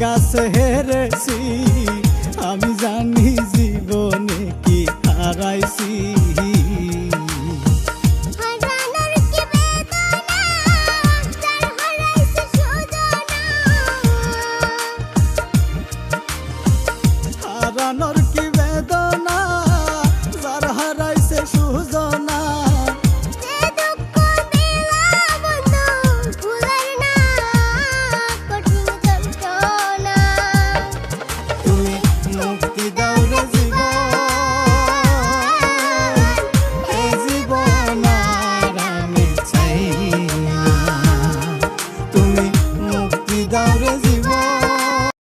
কাছে হেরেছি, আমি জানি জীবনে কি হারাইছি। হারানোর কি বেদনা, যার হারাইছে সুজনা। দাও রে জীবন।